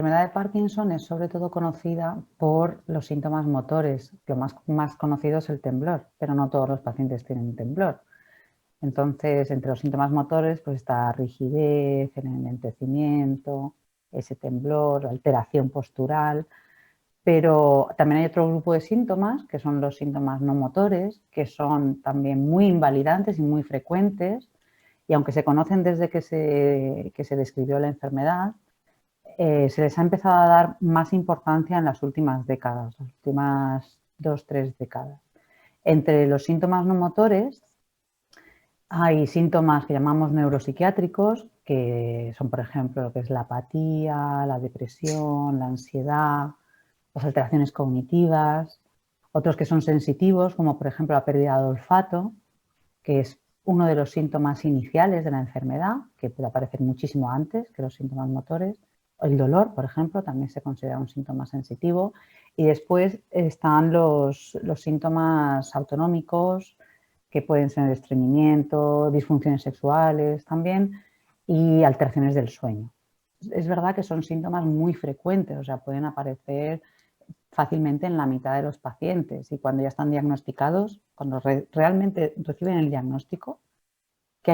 La enfermedad de Parkinson es sobre todo conocida por los síntomas motores. Lo más conocido es el temblor, pero no todos los pacientes tienen temblor. Entonces, entre los síntomas motores pues está rigidez, el enlentecimiento, ese temblor, alteración postural, pero también hay otro grupo de síntomas que son los síntomas no motores, que son también muy invalidantes y muy frecuentes, y aunque se conocen desde que se describió la enfermedad, se les ha empezado a dar más importancia en las últimas décadas, las últimas 2-3 décadas. Entre los síntomas no motores hay síntomas que llamamos neuropsiquiátricos, que son, por ejemplo, lo que es la apatía, la depresión, la ansiedad, las alteraciones cognitivas, otros que son sensitivos, como por ejemplo la pérdida de olfato, que es uno de los síntomas iniciales de la enfermedad, que puede aparecer muchísimo antes que los síntomas motores. El dolor, por ejemplo, también se considera un síntoma sensitivo. Y después están los síntomas autonómicos, que pueden ser estreñimiento, disfunciones sexuales también, y alteraciones del sueño. Es verdad que son síntomas muy frecuentes, o sea, pueden aparecer fácilmente en la mitad de los pacientes, y cuando ya están diagnosticados, cuando realmente reciben el diagnóstico, que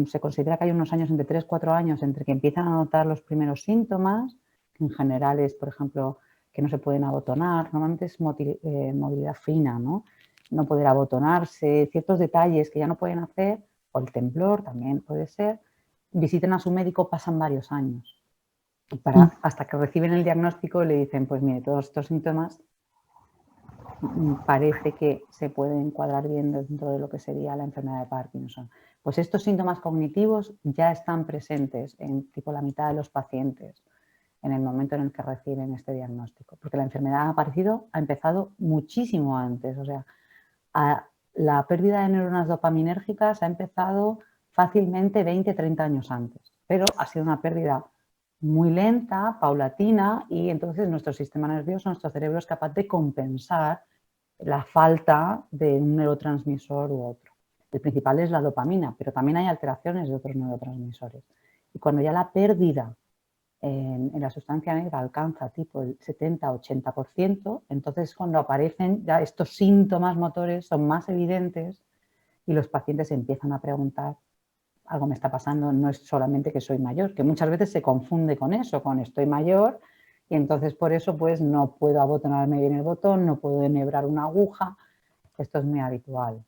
se considera que hay unos años, entre 3-4 años, entre que empiezan a notar los primeros síntomas, que en general es, por ejemplo, que no se pueden abotonar, normalmente es movilidad fina, ¿no? No poder abotonarse, ciertos detalles que ya no pueden hacer, o el temblor también puede ser, visiten a su médico, pasan varios años. Hasta que reciben el diagnóstico y le dicen, pues mire, todos estos síntomas parece que se puede encuadrar bien dentro de lo que sería la enfermedad de Parkinson. Pues estos síntomas cognitivos ya están presentes en tipo la mitad de los pacientes en el momento en el que reciben este diagnóstico, porque la enfermedad ha empezado muchísimo antes, o sea, la pérdida de neuronas dopaminérgicas ha empezado fácilmente 20-30 años antes, pero ha sido una pérdida muy lenta, paulatina, y entonces nuestro sistema nervioso, nuestro cerebro es capaz de compensar la falta de un neurotransmisor u otro. El principal es la dopamina, pero también hay alteraciones de otros neurotransmisores. Y cuando ya la pérdida en la sustancia negra alcanza tipo el 70-80%, entonces cuando aparecen ya estos síntomas motores son más evidentes y los pacientes empiezan a preguntar, algo me está pasando, no es solamente que soy mayor, que muchas veces se confunde con eso, con estoy mayor y entonces por eso pues no puedo abotonarme bien el botón, no puedo enhebrar una aguja, esto es muy habitual.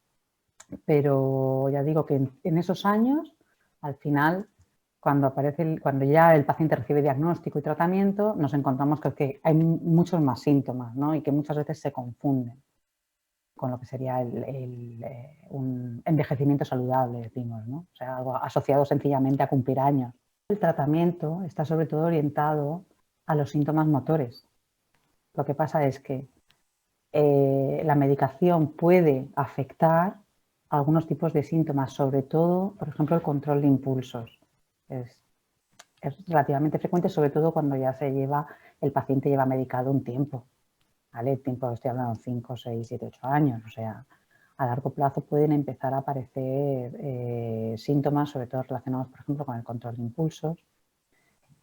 Pero ya digo que en esos años, al final, cuando ya el paciente recibe diagnóstico y tratamiento, nos encontramos que hay muchos más síntomas, ¿no? Y que muchas veces se confunden con lo que sería un envejecimiento saludable, decimos, ¿no? O sea, algo asociado sencillamente a cumplir años. El tratamiento está sobre todo orientado a los síntomas motores. Lo que pasa es que la medicación puede afectar algunos tipos de síntomas, sobre todo, por ejemplo, el control de impulsos. Es relativamente frecuente, sobre todo cuando ya el paciente lleva medicado un tiempo. ¿Vale? El tiempo, estoy hablando de 5, 6, 7, 8 años, o sea, a largo plazo pueden empezar a aparecer síntomas, sobre todo relacionados, por ejemplo, con el control de impulsos.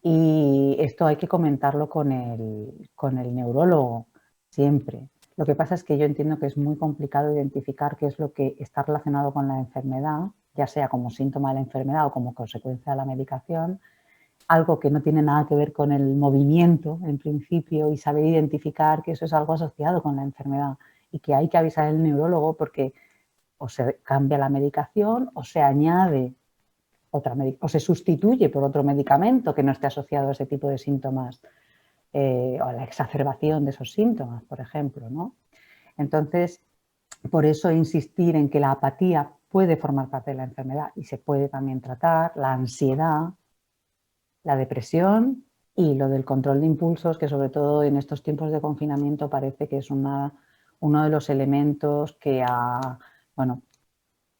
Y esto hay que comentarlo con el neurólogo siempre. Lo que pasa es que yo entiendo que es muy complicado identificar qué es lo que está relacionado con la enfermedad, ya sea como síntoma de la enfermedad o como consecuencia de la medicación, algo que no tiene nada que ver con el movimiento en principio, y saber identificar que eso es algo asociado con la enfermedad y que hay que avisar al neurólogo porque o se cambia la medicación o se añade o se sustituye por otro medicamento que no esté asociado a ese tipo de síntomas o a la exacerbación de esos síntomas, por ejemplo, ¿no? Entonces, por eso insistir en que la apatía puede formar parte de la enfermedad y se puede también tratar, la ansiedad, la depresión y lo del control de impulsos, que sobre todo en estos tiempos de confinamiento parece que es uno de los elementos que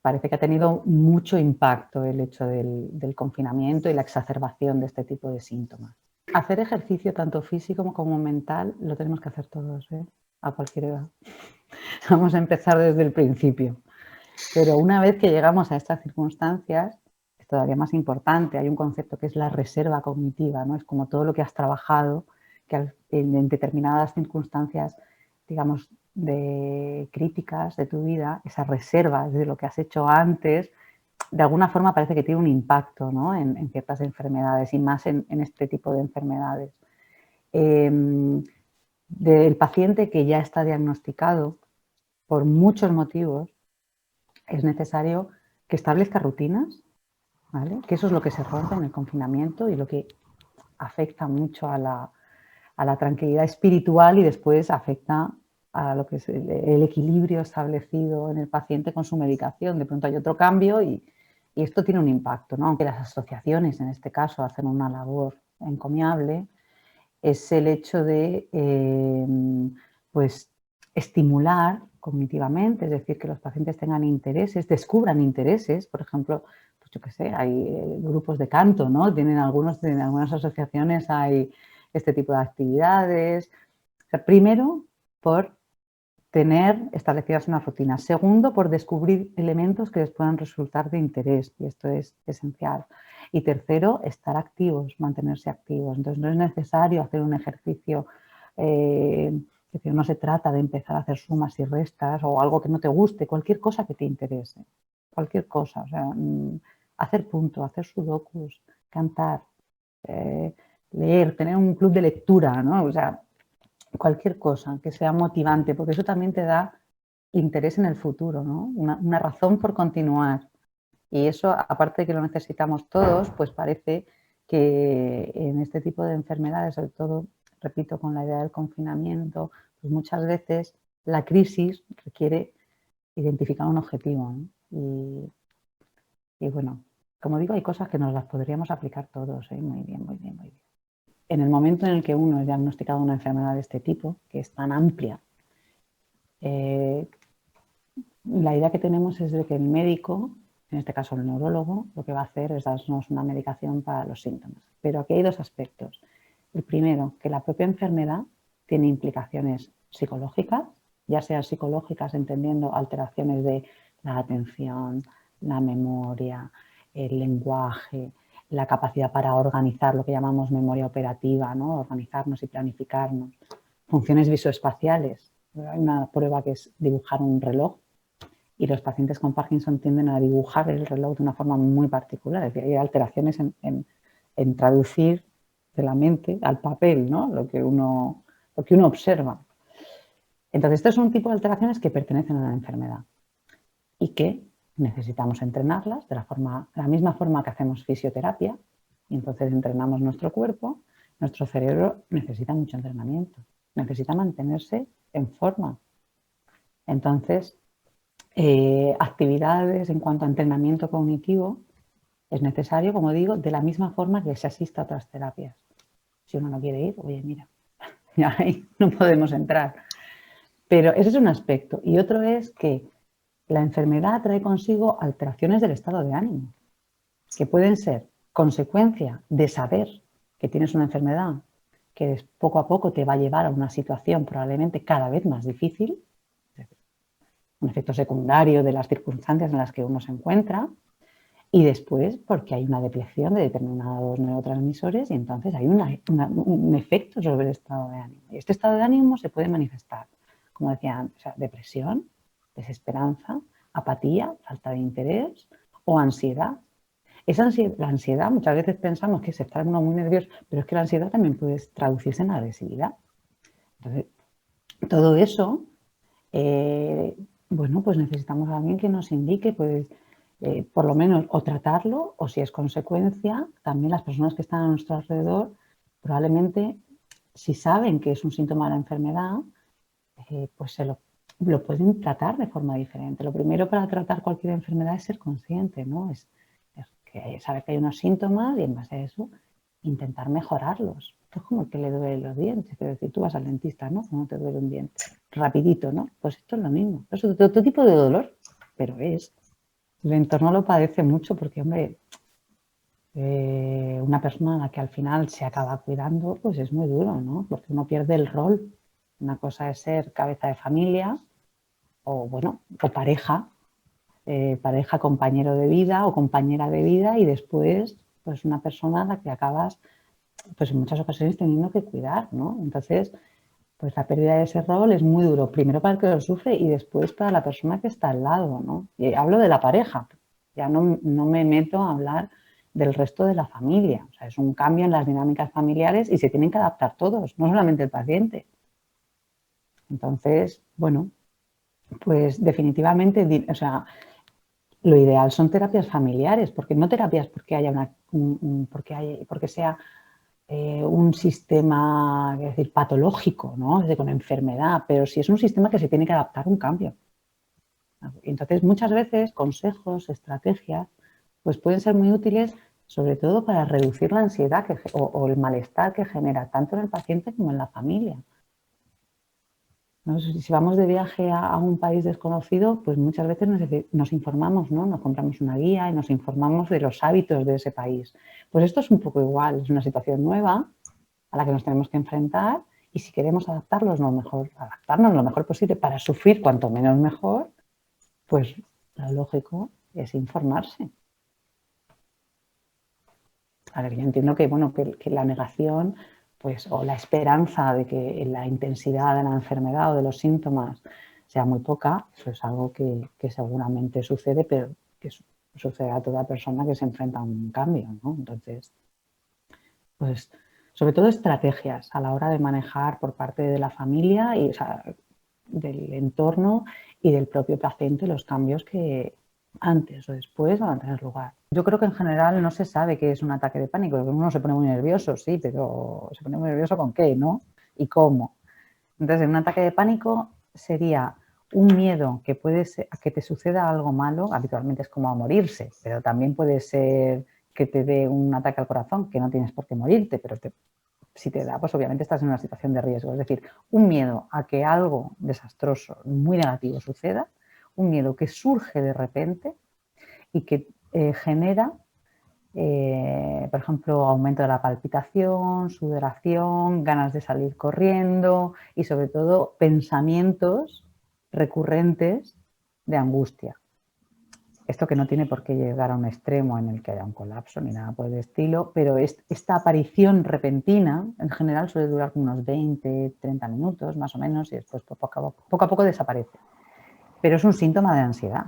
parece que ha tenido mucho impacto el hecho del confinamiento y la exacerbación de este tipo de síntomas. Hacer ejercicio tanto físico como mental lo tenemos que hacer todos, ¿eh? A cualquier edad. Vamos a empezar desde el principio. Pero una vez que llegamos a estas circunstancias, es todavía más importante. Hay un concepto que es la reserva cognitiva, ¿no? Es como todo lo que has trabajado, que en determinadas circunstancias, digamos, de críticas de tu vida, esa reserva de lo que has hecho antes, de alguna forma parece que tiene un impacto, ¿no? en ciertas enfermedades y más en este tipo de enfermedades. Del paciente que ya está diagnosticado, por muchos motivos, es necesario que establezca rutinas, ¿vale? Que eso es lo que se rompe en el confinamiento y lo que afecta mucho a la tranquilidad espiritual y después afecta a lo que es el equilibrio establecido en el paciente con su medicación. De pronto hay otro cambio y esto tiene un impacto, ¿no? Aunque las asociaciones en este caso hacen una labor encomiable, es el hecho de pues, estimular cognitivamente, es decir, que los pacientes tengan intereses, descubran intereses, por ejemplo, pues yo qué sé, hay grupos de canto, ¿no? En algunas asociaciones hay este tipo de actividades. O sea, primero, por tener establecidas unas rutinas. Segundo, por descubrir elementos que les puedan resultar de interés, y esto es esencial. Y tercero, estar activos, mantenerse activos. Entonces, no es necesario hacer un ejercicio, es decir, no se trata de empezar a hacer sumas y restas o algo que no te guste, cualquier cosa que te interese, cualquier cosa. O sea, hacer punto, hacer sudokus, cantar, leer, tener un club de lectura, ¿no? O sea, cualquier cosa que sea motivante, porque eso también te da interés en el futuro, ¿no? Una razón por continuar. Y eso, aparte de que lo necesitamos todos, pues parece que en este tipo de enfermedades, sobre todo, repito, con la idea del confinamiento, pues muchas veces la crisis requiere identificar un objetivo, ¿no? Y bueno, como digo, hay cosas que nos las podríamos aplicar todos, ¿eh? Muy bien, muy bien, muy bien. En el momento en el que uno es diagnosticado una enfermedad de este tipo, que es tan amplia, la idea que tenemos es de que el médico, en este caso el neurólogo, lo que va a hacer es darnos una medicación para los síntomas. Pero aquí hay dos aspectos. El primero, que la propia enfermedad tiene implicaciones psicológicas, ya sean psicológicas entendiendo alteraciones de la atención, la memoria, el lenguaje, la capacidad para organizar lo que llamamos memoria operativa, ¿no? Organizarnos y planificarnos. Funciones visoespaciales. Hay una prueba que es dibujar un reloj y los pacientes con Parkinson tienden a dibujar el reloj de una forma muy particular. Es decir, hay alteraciones en traducir de la mente al papel, ¿no? lo que uno observa. Entonces, esto es un tipo de alteraciones que pertenecen a la enfermedad y que necesitamos entrenarlas de la misma forma que hacemos fisioterapia, y entonces entrenamos nuestro cuerpo. Nuestro cerebro necesita mucho entrenamiento, necesita mantenerse en forma. Entonces, actividades en cuanto a entrenamiento cognitivo es necesario, como digo, de la misma forma que se asista a otras terapias. Si uno no quiere ir, oye, mira, ya ahí no podemos entrar. Pero ese es un aspecto. Y otro es que la enfermedad trae consigo alteraciones del estado de ánimo, que pueden ser consecuencia de saber que tienes una enfermedad que poco a poco te va a llevar a una situación probablemente cada vez más difícil, un efecto secundario de las circunstancias en las que uno se encuentra, y después porque hay una depleción de determinados neurotransmisores y entonces hay un efecto sobre el estado de ánimo. Y este estado de ánimo se puede manifestar, como decía antes, o sea, depresión, desesperanza, apatía, falta de interés o ansiedad. La ansiedad, muchas veces pensamos que se está uno muy nervioso, pero es que la ansiedad también puede traducirse en agresividad. Entonces, todo eso, bueno, pues necesitamos a alguien que nos indique, pues, por lo menos, o tratarlo, o si es consecuencia, también las personas que están a nuestro alrededor, probablemente, si saben que es un síntoma de la enfermedad, pues lo pueden tratar de forma diferente. Lo primero para tratar cualquier enfermedad es ser consciente, ¿no? Es que saber que hay unos síntomas y en base a eso intentar mejorarlos. Esto es como el que le duelen los dientes. Es decir, tú vas al dentista, ¿no? Cuando te duele un diente. Rapidito, ¿no? Pues esto es lo mismo. Es otro tipo de dolor, pero el entorno lo padece mucho porque, hombre, una persona a la que al final se acaba cuidando, pues es muy duro, ¿no? Porque uno pierde el rol. Una cosa es ser cabeza de familia o, bueno, o pareja, pareja, compañero de vida o compañera de vida y después pues una persona a la que acabas pues en muchas ocasiones teniendo que cuidar, ¿no? Entonces, pues la pérdida de ese rol es muy duro, primero para el que lo sufre y después para la persona que está al lado, ¿no? Y hablo de la pareja, ya no me meto a hablar del resto de la familia. O sea, es un cambio en las dinámicas familiares y se tienen que adaptar todos, no solamente el paciente. Entonces, bueno, pues definitivamente, o sea, lo ideal son terapias familiares, porque no terapias porque haya porque sea un sistema, es decir, patológico, ¿no? Es decir, con enfermedad, pero sí es un sistema que se tiene que adaptar a un cambio. Entonces, muchas veces consejos, estrategias, pues pueden ser muy útiles, sobre todo para reducir la ansiedad o el malestar que genera tanto en el paciente como en la familia. ¿No? Si vamos de viaje a un país desconocido, pues muchas veces nos informamos, ¿no? Nos compramos una guía y nos informamos de los hábitos de ese país. Pues esto es un poco igual, es una situación nueva a la que nos tenemos que enfrentar y si queremos adaptarnos lo mejor posible para sufrir cuanto menos mejor, pues lo lógico es informarse. A ver, yo entiendo que, bueno, que la negación pues, o la esperanza de que la intensidad de la enfermedad o de los síntomas sea muy poca, eso es algo que seguramente sucede, pero que sucede a toda persona que se enfrenta a un cambio, ¿no? Entonces, pues sobre todo estrategias a la hora de manejar por parte de la familia y, o sea, del entorno y del propio paciente los cambios que antes o después van a tener lugar. Yo creo que en general no se sabe qué es un ataque de pánico. Uno se pone muy nervioso, sí, pero se pone muy nervioso con qué, ¿no? Y cómo. Entonces, un ataque de pánico sería un miedo que puede ser a que te suceda algo malo, habitualmente es como a morirse, pero también puede ser que te dé un ataque al corazón, que no tienes por qué morirte, pero si te da, pues obviamente estás en una situación de riesgo. Es decir, un miedo a que algo desastroso, muy negativo suceda, un miedo que surge de repente y que genera, por ejemplo, aumento de la palpitación, sudoración, ganas de salir corriendo y sobre todo pensamientos recurrentes de angustia. Esto que no tiene por qué llegar a un extremo en el que haya un colapso ni nada por el estilo, pero esta aparición repentina en general suele durar unos 20, 30 minutos más o menos y después poco a poco desaparece. Pero es un síntoma de ansiedad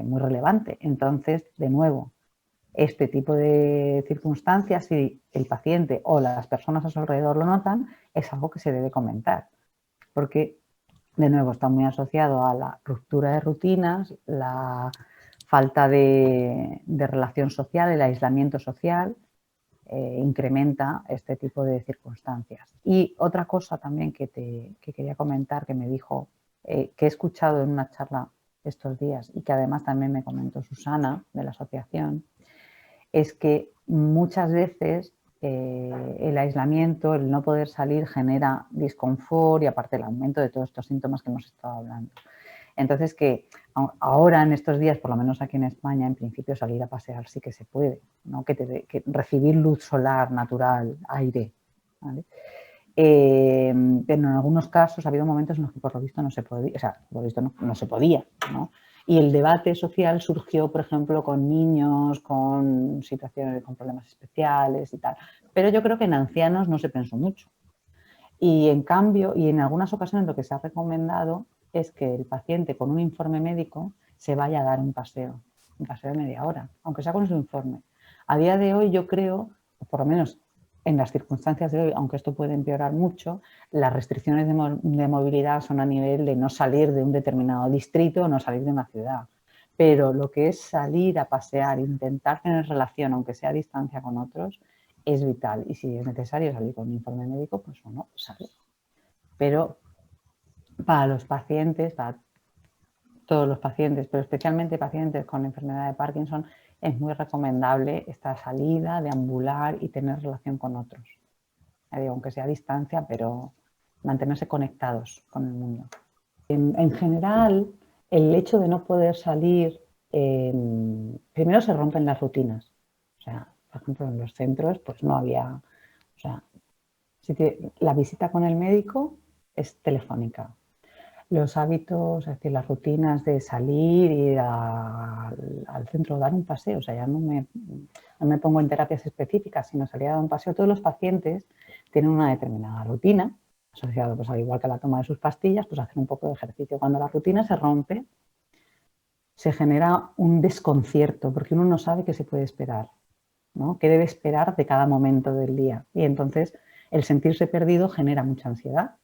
muy relevante. Entonces, de nuevo, este tipo de circunstancias, si el paciente o las personas a su alrededor lo notan, es algo que se debe comentar. Porque, de nuevo, está muy asociado a la ruptura de rutinas, la falta de relación social, el aislamiento social, incrementa este tipo de circunstancias. Y otra cosa también que quería comentar, que me dijo, que he escuchado en una charla estos días y que además también me comentó Susana de la asociación, es que muchas veces el aislamiento, el no poder salir genera disconfort y aparte el aumento de todos estos síntomas que hemos estado hablando. Entonces que ahora en estos días, por lo menos aquí en España, en principio salir a pasear sí que se puede, ¿no? que recibir luz solar natural, aire, ¿vale? Pero en algunos casos ha habido momentos en los que por lo visto no se podía, o sea, por lo visto no se podía, ¿no? Y el debate social surgió, por ejemplo, con niños, con situaciones, con problemas especiales y tal. Pero yo creo que en ancianos no se pensó mucho. Y en cambio, y en algunas ocasiones lo que se ha recomendado es que el paciente con un informe médico se vaya a dar un paseo de media hora, aunque sea con su informe. A día de hoy yo creo, por lo menos en las circunstancias de hoy, aunque esto puede empeorar mucho, las restricciones de movilidad son a nivel de no salir de un determinado distrito o no salir de una ciudad. Pero lo que es salir a pasear, intentar tener relación, aunque sea a distancia con otros, es vital. Y si es necesario salir con un informe médico, pues uno sale. Pero para los pacientes, para todos los pacientes, pero especialmente pacientes con enfermedad de Parkinson, es muy recomendable esta salida, deambular y tener relación con otros. Aunque sea a distancia, pero mantenerse conectados con el mundo. En general, el hecho de no poder salir, primero se rompen las rutinas. O sea, por ejemplo, en los centros pues no había, o sea, la visita con el médico es telefónica. los hábitos, es decir, las rutinas de salir, ir al centro, dar un paseo, o sea, ya no me pongo en terapias específicas, sino salir a dar un paseo. Todos los pacientes tienen una determinada rutina, asociado, pues al igual que la toma de sus pastillas, pues hacer un poco de ejercicio. Cuando la rutina se rompe, se genera un desconcierto, porque uno no sabe qué se puede esperar, ¿no? ¿Qué debe esperar de cada momento del día? Y entonces el sentirse perdido genera mucha ansiedad.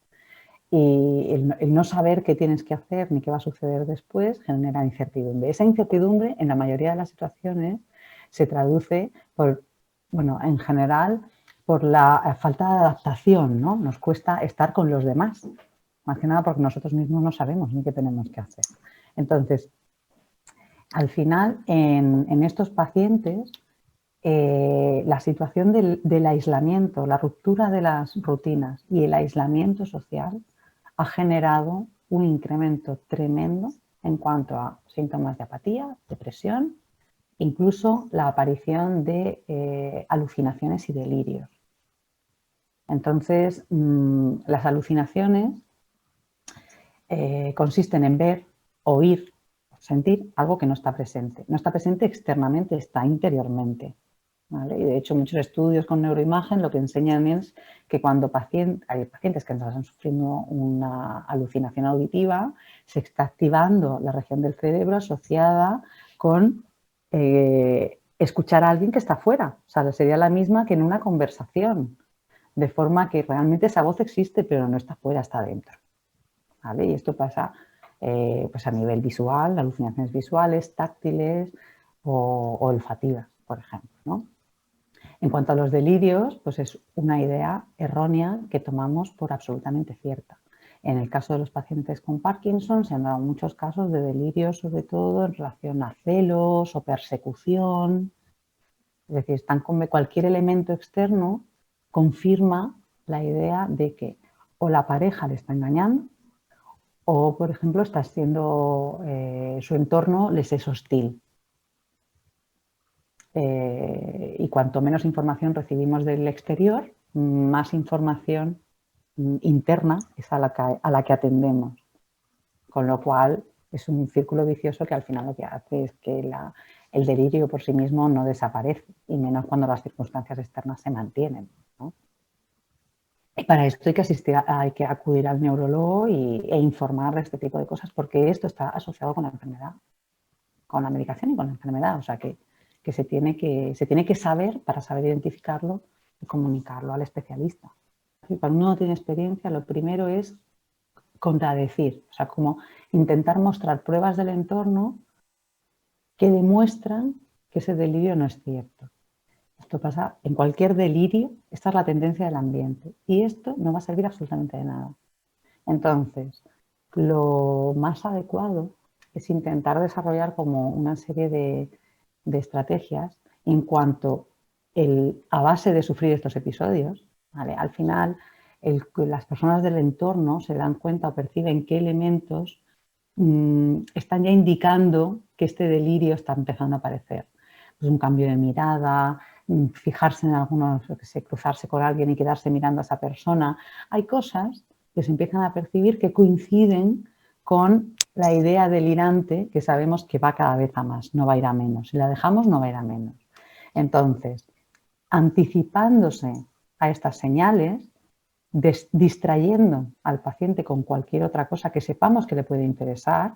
Y el no saber qué tienes que hacer ni qué va a suceder después genera incertidumbre. Esa incertidumbre, en la mayoría de las situaciones, se traduce por, bueno, en general, por la falta de adaptación, ¿no? Nos cuesta estar con los demás, más que nada porque nosotros mismos no sabemos ni qué tenemos que hacer. Entonces, al final, en estos pacientes, la situación del aislamiento, la ruptura de las rutinas y el aislamiento social ha generado un incremento tremendo en cuanto a síntomas de apatía, depresión, incluso la aparición de alucinaciones y delirios. Entonces, las alucinaciones consisten en ver, oír, sentir algo que no está presente. No está presente externamente, está interiormente. ¿Vale? Y de hecho, muchos estudios con neuroimagen lo que enseñan es que cuando hay pacientes que están sufriendo una alucinación auditiva, se está activando la región del cerebro asociada con escuchar a alguien que está fuera. O sea, sería la misma que en una conversación, de forma que realmente esa voz existe, pero no está fuera, está dentro. ¿Vale? Y esto pasa pues a nivel visual, alucinaciones visuales, táctiles o olfativas, por ejemplo, ¿no? En cuanto a los delirios, pues es una idea errónea que tomamos por absolutamente cierta. En el caso de los pacientes con Parkinson se han dado muchos casos de delirios, sobre todo en relación a celos o persecución. Es decir, están con cualquier elemento externo confirma la idea de que o la pareja le está engañando o, por ejemplo, está siendo, su entorno les es hostil. Y cuanto menos información recibimos del exterior, más información interna es a la que atendemos. Con lo cual es un círculo vicioso que al final lo que hace es que el delirio por sí mismo no desaparece, y menos cuando las circunstancias externas se mantienen, ¿no? Y para esto hay que acudir al neurólogo e informar de este tipo de cosas, porque esto está asociado con la enfermedad, con la medicación y con la enfermedad. O sea que se tiene que saber para saber identificarlo y comunicarlo al especialista. Cuando uno no tiene experiencia, lo primero es contradecir, o sea, como intentar mostrar pruebas del entorno que demuestran que ese delirio no es cierto. Esto pasa en cualquier delirio, esta es la tendencia del ambiente y esto no va a servir absolutamente de nada. Entonces, lo más adecuado es intentar desarrollar como una serie de estrategias en cuanto a base de sufrir estos episodios, ¿vale? Al final, las personas del entorno se dan cuenta o perciben qué elementos están ya indicando que este delirio está empezando a aparecer. Pues un cambio de mirada, fijarse en algunos, cruzarse con alguien y quedarse mirando a esa persona. Hay cosas que se empiezan a percibir que coinciden con la idea delirante que sabemos que va cada vez a más, no va a ir a menos. Si la dejamos, no va a ir a menos. Entonces, anticipándose a estas señales, distrayendo al paciente con cualquier otra cosa que sepamos que le puede interesar,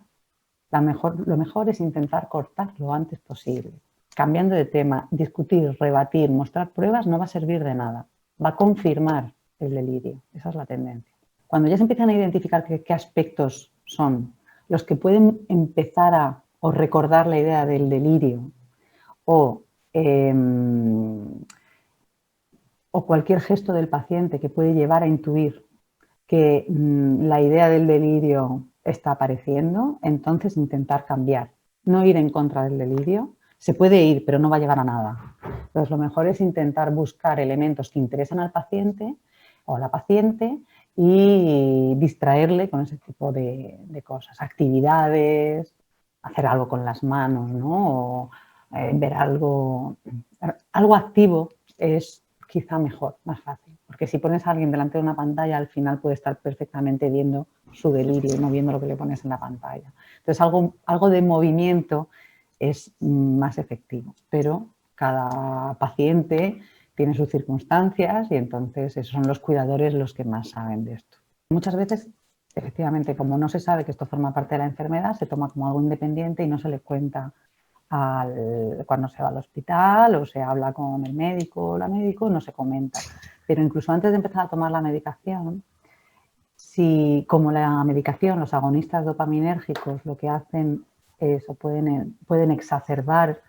lo mejor es intentar cortar lo antes posible. Cambiando de tema, discutir, rebatir, mostrar pruebas no va a servir de nada. Va a confirmar el delirio. Esa es la tendencia. Cuando ya se empiezan a identificar qué aspectos son los que pueden empezar o recordar la idea del delirio o cualquier gesto del paciente que puede llevar a intuir que la idea del delirio está apareciendo, entonces intentar cambiar. No ir en contra del delirio. Se puede ir, pero no va a llevar a nada. Entonces, lo mejor es intentar buscar elementos que interesan al paciente o a la paciente y distraerle con ese tipo de cosas. Actividades, hacer algo con las manos, ¿no? O ver algo activo es quizá mejor, más fácil. Porque si pones a alguien delante de una pantalla, al final puede estar perfectamente viendo su delirio y no viendo lo que le pones en la pantalla. Entonces, algo de movimiento es más efectivo, pero cada paciente tiene sus circunstancias y entonces esos son los cuidadores los que más saben de esto. Muchas veces, efectivamente, como no se sabe que esto forma parte de la enfermedad, se toma como algo independiente y no se le cuenta cuando se va al hospital o se habla con el médico o la médico, no se comenta. Pero incluso antes de empezar a tomar la medicación, si como la medicación, los agonistas dopaminérgicos lo que hacen es o pueden exacerbar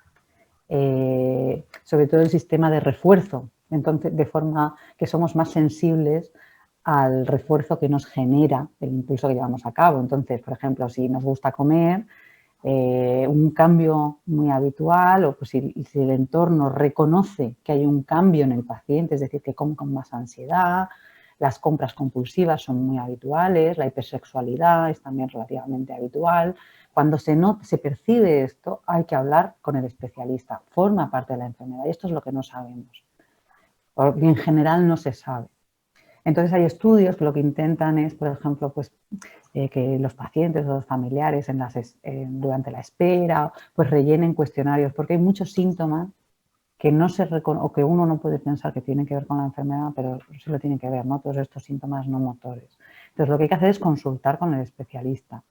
sobre todo el sistema de refuerzo, entonces de forma que somos más sensibles al refuerzo que nos genera el impulso que llevamos a cabo. Entonces, por ejemplo, si nos gusta comer, un cambio muy habitual o pues si el entorno reconoce que hay un cambio en el paciente, es decir, que come con más ansiedad, las compras compulsivas son muy habituales, la hipersexualidad es también relativamente habitual. Cuando se percibe esto, hay que hablar con el especialista, forma parte de la enfermedad y esto es lo que no sabemos, porque en general no se sabe. Entonces hay estudios que lo que intentan es, por ejemplo, pues, que los pacientes o los familiares durante la espera pues rellenen cuestionarios, porque hay muchos síntomas que o que uno no puede pensar que tienen que ver con la enfermedad, pero sí lo tienen que ver, ¿no? Todos estos síntomas no motores. Entonces lo que hay que hacer es consultar con el especialista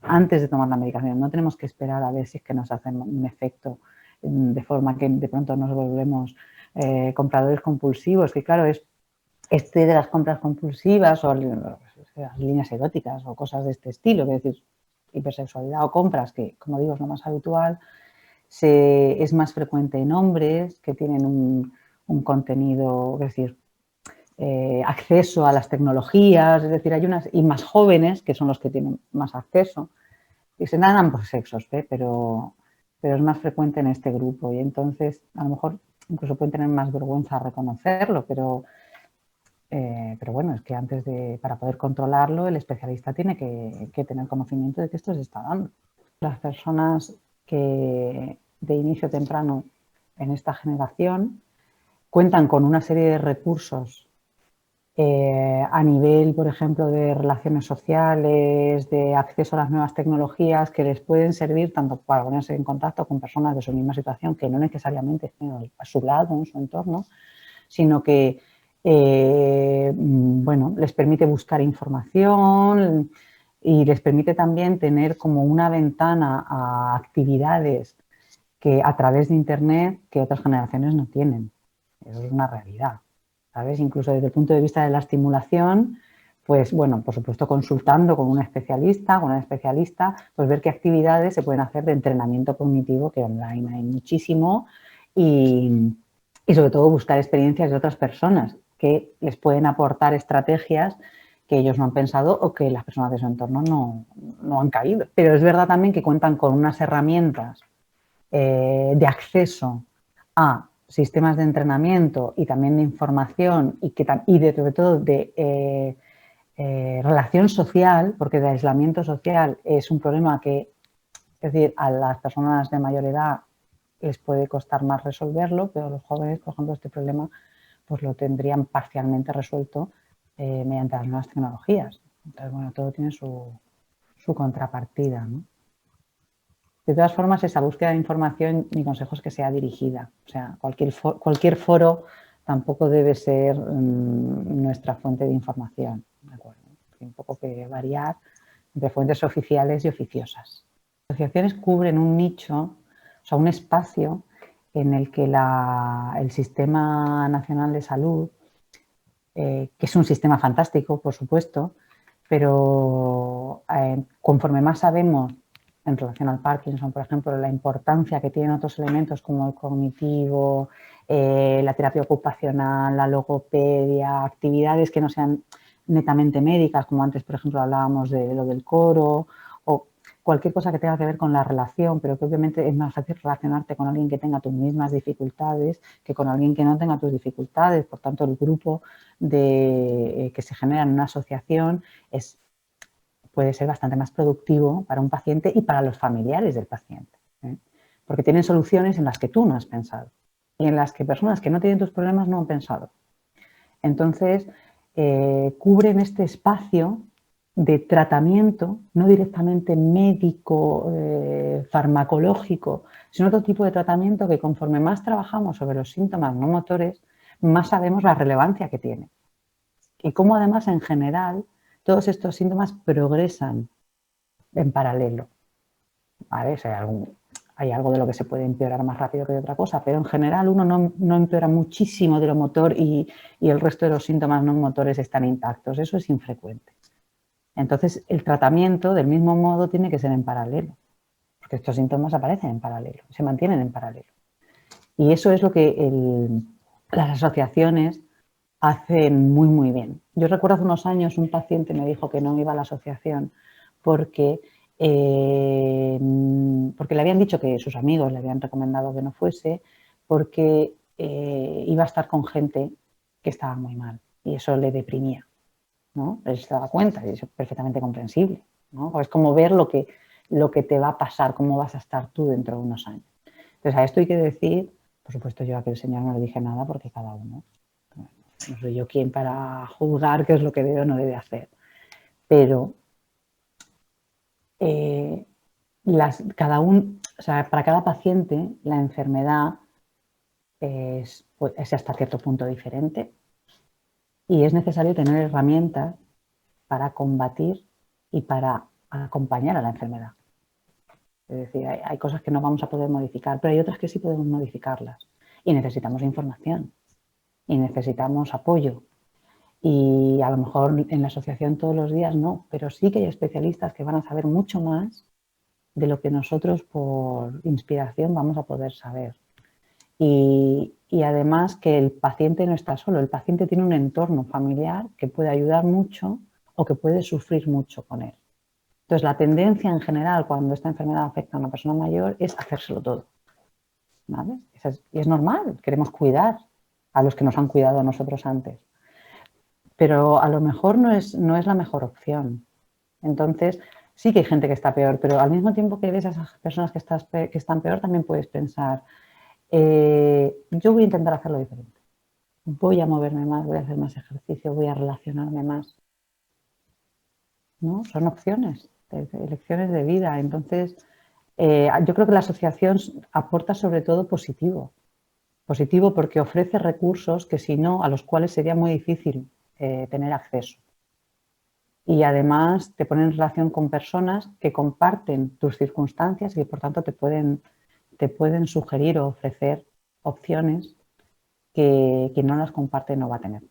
antes de tomar la medicación. No tenemos que esperar a ver si es que nos hacen un efecto de forma que de pronto nos volvemos compradores compulsivos, que claro, es de las compras compulsivas o las líneas eróticas o cosas de este estilo, es decir, hipersexualidad o compras, que como digo es lo más habitual, es más frecuente en hombres que tienen un contenido, es decir, acceso a las tecnologías, es decir, hay unas, y más jóvenes, que son los que tienen más acceso, y se dan ambos sexos, pero es más frecuente en este grupo y entonces a lo mejor incluso pueden tener más vergüenza a reconocerlo, pero bueno, es que para poder controlarlo, el especialista tiene que tener conocimiento de que esto se está dando. Las personas que de inicio temprano en esta generación cuentan con una serie de recursos a nivel, por ejemplo, de relaciones sociales, de acceso a las nuevas tecnologías que les pueden servir tanto para ponerse en contacto con personas de su misma situación que no necesariamente estén a su lado, en su entorno, sino que bueno, les permite buscar información y les permite también tener como una ventana a actividades que a través de Internet que otras generaciones no tienen. Eso es una realidad, ¿sabes? Incluso desde el punto de vista de la estimulación, pues bueno, por supuesto consultando con un especialista, pues ver qué actividades se pueden hacer de entrenamiento cognitivo, que online hay muchísimo, y sobre todo buscar experiencias de otras personas que les pueden aportar estrategias que ellos no han pensado o que las personas de su entorno no han caído. Pero es verdad también que cuentan con unas herramientas de acceso a sistemas de entrenamiento y también de información y sobre todo de relación social, porque el aislamiento social es un problema que, es decir, a las personas de mayor edad les puede costar más resolverlo, pero los jóvenes, por ejemplo, este problema pues lo tendrían parcialmente resuelto mediante las nuevas tecnologías. Entonces, bueno, todo tiene su contrapartida, ¿no? De todas formas, esa búsqueda de información, mi consejo es que sea dirigida. O sea, cualquier foro tampoco debe ser nuestra fuente de información, ¿de acuerdo? Hay un poco que variar entre fuentes oficiales y oficiosas. Las asociaciones cubren un nicho, o sea, un espacio en el que el Sistema Nacional de Salud, que es un sistema fantástico, por supuesto, pero conforme más sabemos en relación al Parkinson, por ejemplo, la importancia que tienen otros elementos como el cognitivo, la terapia ocupacional, la logopedia, actividades que no sean netamente médicas, como antes, por ejemplo, hablábamos de lo del coro, o cualquier cosa que tenga que ver con la relación, pero que obviamente es más fácil relacionarte con alguien que tenga tus mismas dificultades que con alguien que no tenga tus dificultades. Por tanto, el grupo que se genera en una asociación puede ser bastante más productivo para un paciente y para los familiares del paciente, ¿eh? Porque tienen soluciones en las que tú no has pensado y en las que personas que no tienen tus problemas no han pensado. Entonces, cubren este espacio de tratamiento, no directamente médico, farmacológico, sino otro tipo de tratamiento que conforme más trabajamos sobre los síntomas no motores, más sabemos la relevancia que tiene. Y cómo además en general todos estos síntomas progresan en paralelo. ¿Vale? O sea, hay algo de lo que se puede empeorar más rápido que de otra cosa, pero en general uno no empeora muchísimo de lo motor y el resto de los síntomas no motores están intactos. Eso es infrecuente. Entonces, el tratamiento, del mismo modo, tiene que ser en paralelo, porque estos síntomas aparecen en paralelo, se mantienen en paralelo. Y eso es lo que las asociaciones hacen muy, muy bien. Yo recuerdo hace unos años un paciente me dijo que no iba a la asociación porque le habían dicho que sus amigos le habían recomendado que no fuese porque iba a estar con gente que estaba muy mal y eso le deprimía, ¿no? Él se daba cuenta y es perfectamente comprensible, ¿no? Es como ver lo que te va a pasar, cómo vas a estar tú dentro de unos años. Entonces, a esto hay que decir, por supuesto, yo a aquel señor no le dije nada porque cada uno, no soy yo quien para juzgar qué es lo que debe o no debe hacer, pero para cada paciente la enfermedad es hasta cierto punto diferente y es necesario tener herramientas para combatir y para acompañar a la enfermedad. Es decir, hay cosas que no vamos a poder modificar, pero hay otras que sí podemos modificarlas. Y necesitamos información y necesitamos apoyo. Y a lo mejor en la asociación todos los días no, pero sí que hay especialistas que van a saber mucho más de lo que nosotros por inspiración vamos a poder saber. Y además que el paciente no está solo, el paciente tiene un entorno familiar que puede ayudar mucho o que puede sufrir mucho con él. Entonces, la tendencia en general cuando esta enfermedad afecta a una persona mayor es hacérselo todo, ¿vale? Y es normal, queremos cuidar a los que nos han cuidado a nosotros antes. Pero a lo mejor no es la mejor opción. Entonces, sí que hay gente que está peor, pero al mismo tiempo que ves a esas personas que están peor, también puedes pensar, yo voy a intentar hacerlo diferente. Voy a moverme más, voy a hacer más ejercicio, voy a relacionarme más. ¿No? Son opciones, elecciones de vida. Entonces, yo creo que la asociación aporta sobre todo positivo. Positivo porque ofrece recursos que si no, a los cuales sería muy difícil tener acceso. Y además te pone en relación con personas que comparten tus circunstancias y que por tanto te pueden sugerir o ofrecer opciones que quien no las comparte no va a tener.